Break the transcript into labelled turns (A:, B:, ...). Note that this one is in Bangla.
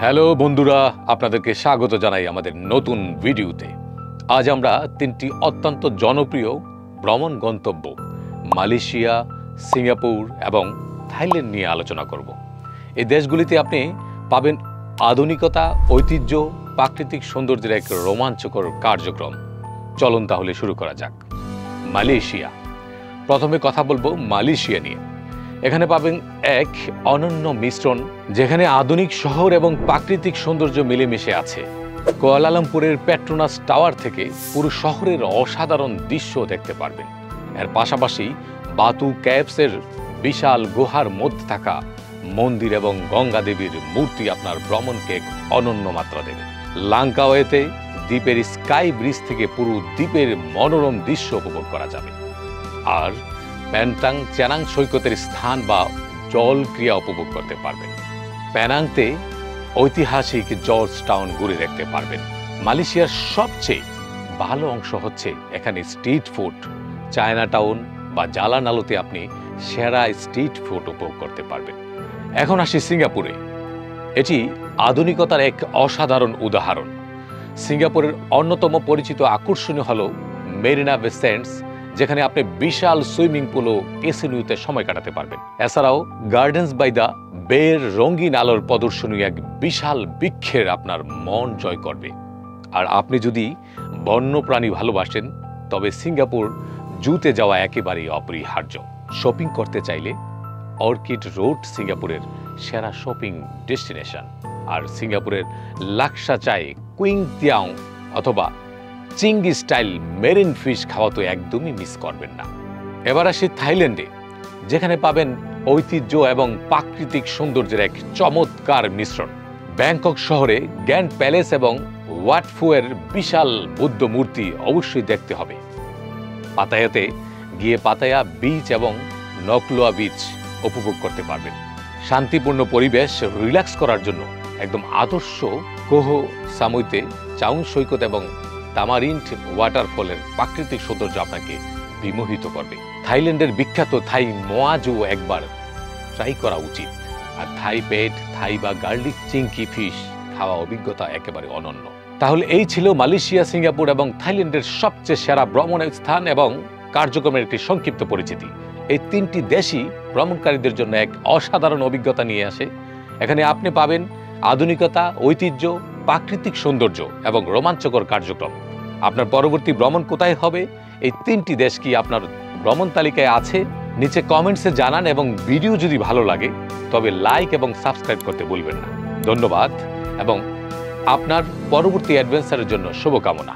A: হ্যালো বন্ধুরা, আপনাদেরকে স্বাগত জানাই আমাদের নতুন ভিডিওতে। আজ আমরা তিনটি অত্যন্ত জনপ্রিয় ভ্রমণ গন্তব্য মালয়েশিয়া, সিঙ্গাপুর এবং থাইল্যান্ড নিয়ে আলোচনা করব। এই দেশগুলিতে আপনি পাবেন আধুনিকতা, ঐতিহ্য, প্রাকৃতিক সৌন্দর্যের এক রোমাঞ্চকর কার্যক্রম। চলুন তাহলে শুরু করা যাক। মালয়েশিয়া। প্রথমে কথা বলবো মালয়েশিয়া নিয়ে। এখানে পাবেন এক অনন্য মিশ্রণ, যেখানে আধুনিক শহর এবং প্রাকৃতিক সৌন্দর্য মিলেমিশে আছে। কুয়ালালামপুরের পেট্রোনাস টাওয়ার থেকে পুরো শহরের অসাধারণ দৃশ্য দেখতে পারবেন। এর পাশাপাশি বাতু ক্যাভসের বিশাল গুহার মধ্যে থাকা মন্দির এবং গঙ্গা দেবীর মূর্তি আপনার ভ্রমণকে এক অনন্য মাত্রা দেবে। লাংকাওয়েতে দ্বীপের স্কাই ব্রিজ থেকে পুরো দ্বীপের মনোরম দৃশ্য উপভোগ করা যাবে। আর প্যান্টাং চ্যানাং সৈকতের স্থান বা জল ক্রিয়া উপভোগ করতে পারবেন। প্যানাংতে ঐতিহাসিক জর্জ টাউন ঘুরে দেখতে পারবেন। মালয়েশিয়ার সবচেয়ে ভালো অংশ হচ্ছে এখানে স্ট্রিট ফুড। চায়না টাউন বা জালান আলোতে আপনি সেরা স্ট্রিট ফুড উপভোগ করতে পারবেন। এখন আসি সিঙ্গাপুরে। এটি আধুনিকতার এক অসাধারণ উদাহরণ। সিঙ্গাপুরের অন্যতম পরিচিত আকর্ষণীয় হল মেরিনা বে স্যান্ডস, যেখানে আপনি বিশাল সুইমিং পুল ও ক্যাসিনোতে সময় কাটাতে পারবেন। এছাড়াও গার্ডেন্স বাই দ্য বের রঙিন আলোর প্রদর্শনী এক বিশাল বৃক্ষের আপনার মন জয় করবে। আর আপনি যদি বন্যপ্রাণী ভালোবাসেন, তবে সিঙ্গাপুর জুতে যাওয়া একেবারেই অপরিহার্য। শপিং করতে চাইলে অর্কিড রোড সিঙ্গাপুরের সেরা শপিং ডেস্টিনেশন। আর সিঙ্গাপুরের লাক্সা চায়ে কুইং তিয়াং অথবা চিংগি স্টাইল মেরিন ফিশ খাওয়া তো একদমই মিস করবেন না। এবার আসি থাইল্যান্ডে, যেখানে পাবেন ঐতিহ্য এবং প্রাকৃতিক সৌন্দর্যের এক চমৎকার মিশ্রণ। ব্যাংকক শহরে গ্র্যান্ড প্যালেস এবং ওয়াট ফুয়ের বিশাল বৌদ্ধ মূর্তি অবশ্যই দেখতে হবে। পাতায়াতে গিয়ে পাতায়া বিচ এবং নকলোয়া বিচ উপভোগ করতে পারবেন। শান্তিপূর্ণ পরিবেশ রিল্যাক্স করার জন্য একদম আদর্শ কোহ সামুইতে চাউং সৈকত এবং তামারিন্ট ওয়াটারফলের প্রাকৃতিক সৌন্দর্য আপনাকে বিমোহিত করবে। থাইল্যান্ডের বিখ্যাত থাই মোয়াজু একবার ট্রাই করা উচিত। আর থাই পেট, থাই বা গার্লিক চিংকি ফিশ খাওয়া অভিজ্ঞতা একেবারে অনন্য। তাহলে এই ছিল মালয়েশিয়া, সিঙ্গাপুর এবং থাইল্যান্ডের সবচেয়ে সেরা ভ্রমণের স্থান এবং কার্যক্রমের একটি সংক্ষিপ্ত পরিচিতি। এই তিনটি দেশই ভ্রমণকারীদের জন্য এক অসাধারণ অভিজ্ঞতা নিয়ে আসে। এখানে আপনি পাবেন আধুনিকতা, ঐতিহ্য, প্রাকৃতিক সৌন্দর্য এবং রোমাঞ্চকর কার্যক্রম। আপনার পরবর্তী ভ্রমণ কোথায় হবে? এই তিনটি দেশ কি আপনার ভ্রমণ তালিকায় আছে? নিচে কমেন্টসে জানান এবং ভিডিও যদি ভালো লাগে তবে লাইক এবং সাবস্ক্রাইব করতে ভুলবেন না। ধন্যবাদ এবং আপনার পরবর্তী অ্যাডভেঞ্চারের জন্য শুভকামনা।